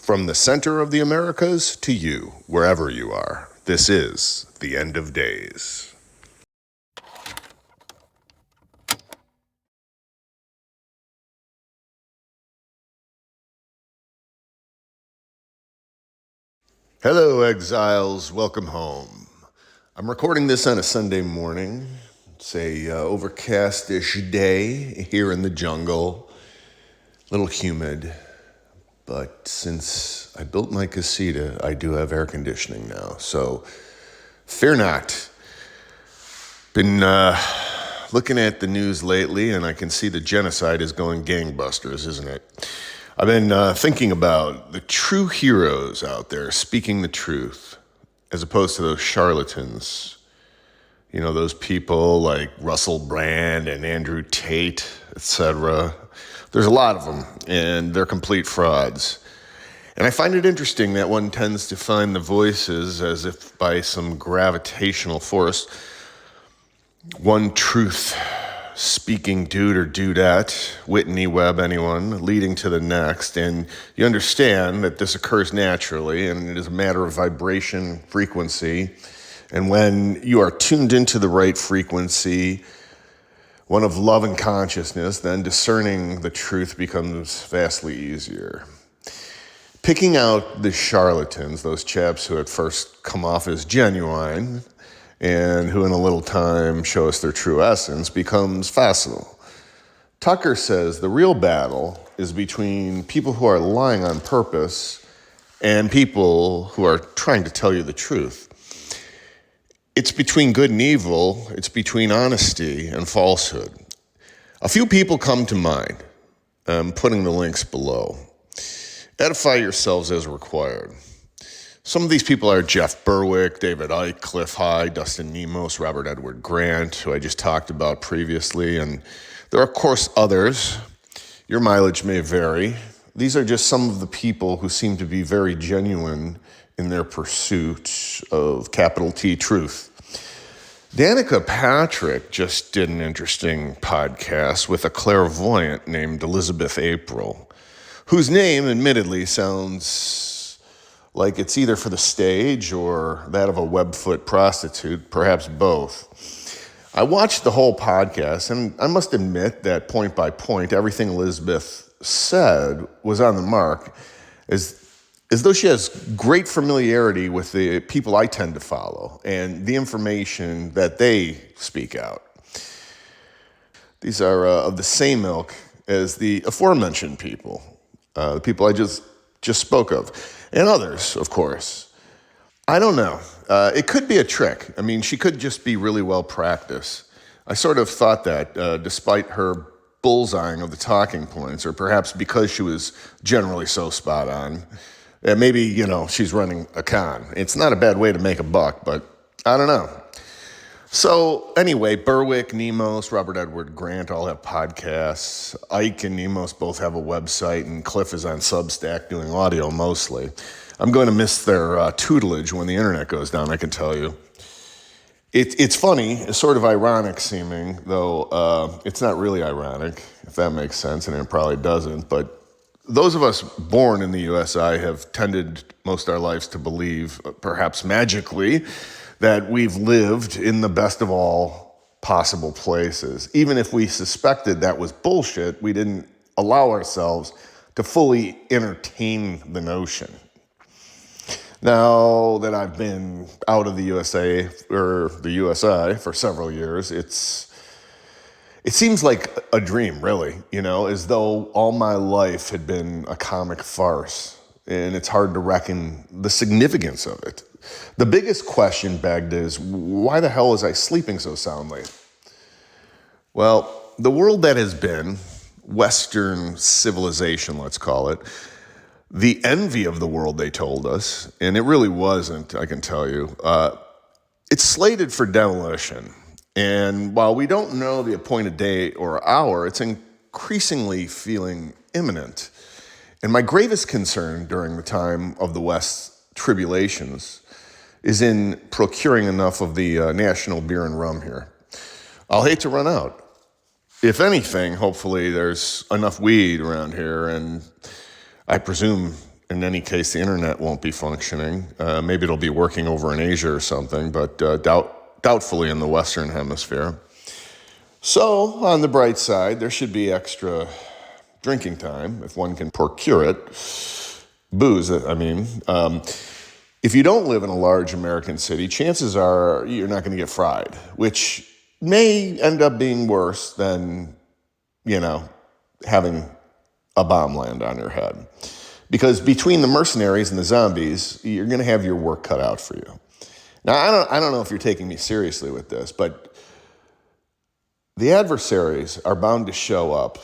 From the center of the Americas to you, wherever you are, this is the end of days. Hello, exiles. Welcome home. I'm recording this on a Sunday morning. It's a overcast-ish day here in the jungle. A little humid. But since I built my casita, I do have air conditioning now. So fear not. Been looking at the news lately, and I can see the genocide is going gangbusters, isn't it? I've been thinking about the true heroes out there speaking the truth, as opposed to those charlatans. You know, those people like Russell Brand and Andrew Tate, etc. There's a lot of them, and they're complete frauds. And I find it interesting that one tends to find the voices as if by some gravitational force, one truth-speaking dude or dudette, Whitney Webb, anyone, leading to the next. And you understand that this occurs naturally, and it is a matter of vibration, frequency. And when you are tuned into the right frequency, one of love and consciousness, then discerning the truth becomes vastly easier. Picking out the charlatans, those chaps who at first come off as genuine and who in a little time show us their true essence, becomes facile. Tucker says the real battle is between people who are lying on purpose and people who are trying to tell you the truth. It's between good and evil. It's between honesty and falsehood. A few people come to mind. I'm putting the links below. Edify yourselves as required. Some of these people are Jeff Berwick, David Icke, Clif High, Dustin Nemos, Robert Edward Grant, who I just talked about previously. And there are, of course, others. Your mileage may vary. These are just some of the people who seem to be very genuine in their pursuit of capital T truth. Danica Patrick just did an interesting podcast with a clairvoyant named Elizabeth April, whose name admittedly sounds like it's either for the stage or that of a webfoot prostitute, perhaps both. I watched the whole podcast, and I must admit that point by point, everything Elizabeth said was on the mark, as though she has great familiarity with the people I tend to follow and the information that they speak out. These are of the same ilk as the aforementioned people, the people I just spoke of, and others, of course. I don't know. It could be a trick. I mean, she could just be really well practiced. I sort of thought that despite her bullseyeing of the talking points, or perhaps because she was generally so spot on. Maybe, she's running a con. It's not a bad way to make a buck, but I don't know. So anyway, Berwick, Nemos, Robert Edward Grant all have podcasts. Icke and Nemos both have a website, and Clif is on Substack doing audio mostly. I'm going to miss their tutelage when the internet goes down, I can tell you. It's funny, it's sort of ironic seeming, though it's not really ironic, if that makes sense, and it probably doesn't, but those of us born in the USA have tended most our lives to believe, perhaps magically, that we've lived in the best of all possible places. Even if we suspected that was bullshit, we didn't allow ourselves to fully entertain the notion. Now that I've been out of the USA, or the USI, for several years, it seems like a dream, really, as though all my life had been a comic farce, and it's hard to reckon the significance of it. The biggest question begged is, why the hell was I sleeping so soundly? Well, the world that has been, Western civilization, let's call it, the envy of the world, they told us, and it really wasn't, I can tell you, it's slated for demolition. And while we don't know the appointed date or hour, it's increasingly feeling imminent. And my gravest concern during the time of the West's tribulations is in procuring enough of the national beer and rum here. I'll hate to run out. If anything, hopefully there's enough weed around here, and I presume In any case, the internet won't be functioning. Maybe it'll be working over in Asia or something, but doubtfully in the Western Hemisphere. So, on the bright side, there should be extra drinking time if one can procure it. Booze, I mean. If you don't live in a large American city, chances are you're not going to get fried, which may end up being worse than, having a bomb land on your head. Because between the mercenaries and the zombies, you're going to have your work cut out for you. Now, I don't know if you're taking me seriously with this, but the adversaries are bound to show up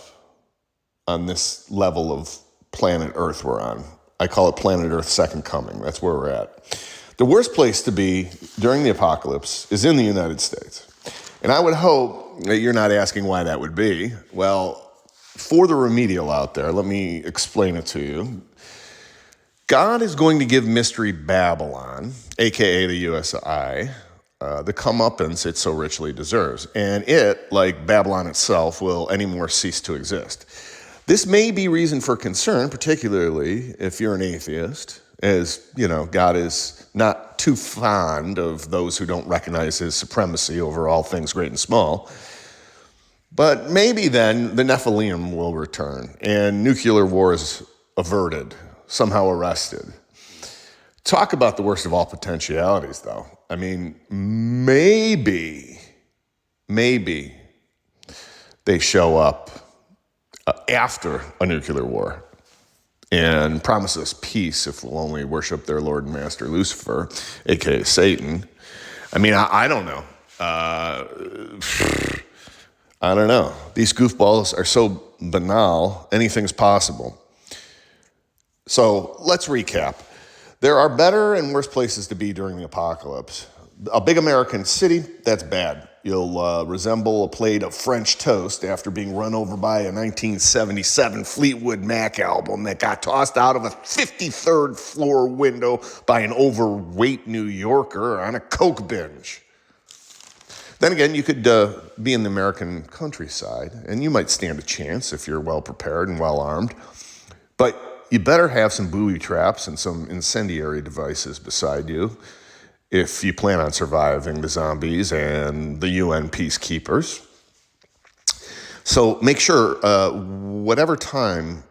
on this level of planet Earth we're on. I call it planet Earth second coming. That's where we're at. The worst place to be during the apocalypse is in the United States. And I would hope that you're not asking why that would be. Well, for the remedial out there, let me explain it to you. God is going to give Mystery Babylon, a.k.a. the USI, the comeuppance it so richly deserves. And it, like Babylon itself, will anymore cease to exist. This may be reason for concern, particularly if you're an atheist, as, God is not too fond of those who don't recognize his supremacy over all things great and small. But maybe then the Nephilim will return and nuclear war is averted, somehow arrested. Talk about the worst of all potentialities, though. I mean, maybe they show up after a nuclear war and promise us peace if we'll only worship their Lord and Master Lucifer, a.k.a. Satan. I mean, I don't know. I don't know. These goofballs are so banal, anything's possible. So let's recap. There are better and worse places to be during the apocalypse. A big American city, that's bad. You'll resemble a plate of French toast after being run over by a 1977 Fleetwood Mac album that got tossed out of a 53rd floor window by an overweight New Yorker on a Coke binge. Then again, you could be in the American countryside, and you might stand a chance if you're well prepared and well armed. But you better have some booby traps and some incendiary devices beside you if you plan on surviving the zombies and the UN peacekeepers. So make sure, whatever time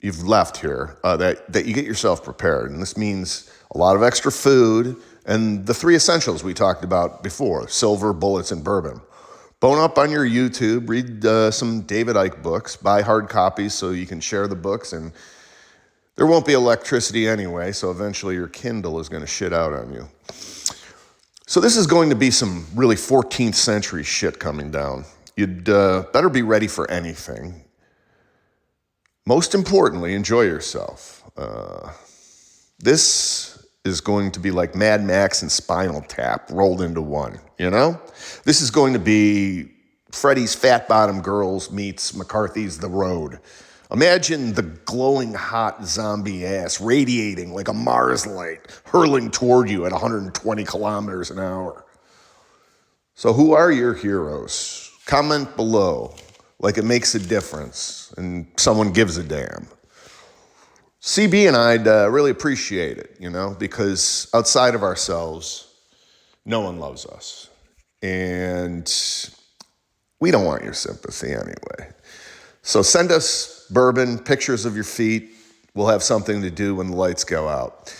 you've left here, that you get yourself prepared. And this means a lot of extra food and the 3 essentials we talked about before: silver, bullets, and bourbon. Bone up on your YouTube, read some David Icke books, buy hard copies so you can share the books, and there won't be electricity anyway, so eventually your Kindle is going to shit out on you. So this is going to be some really 14th century shit coming down. You'd better be ready for anything. Most importantly, enjoy yourself. This is going to be like Mad Max and Spinal Tap rolled into one, This is going to be Freddy's Fat Bottom Girls meets McCarthy's The Road. Imagine the glowing hot zombie ass radiating like a Mars light, hurling toward you at 120 kilometers an hour. So who are your heroes? Comment below, like it makes a difference and someone gives a damn. CB and I'd really appreciate it, because outside of ourselves, no one loves us. And we don't want your sympathy anyway. So send us bourbon, pictures of your feet. We'll have something to do when the lights go out.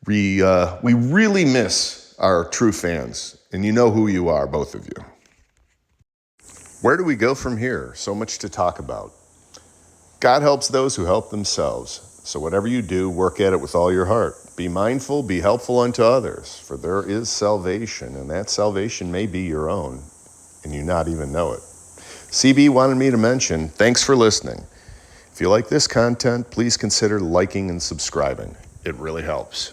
We really miss our true fans, and you know who you are, both of you. Where do we go from here? So much to talk about. God helps those who help themselves. So whatever you do, work at it with all your heart. Be mindful, be helpful unto others, for there is salvation, and that salvation may be your own, and you not even know it. CB wanted me to mention, thanks for listening. If you like this content, please consider liking and subscribing. It really helps.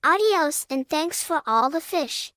Adios, and thanks for all the fish.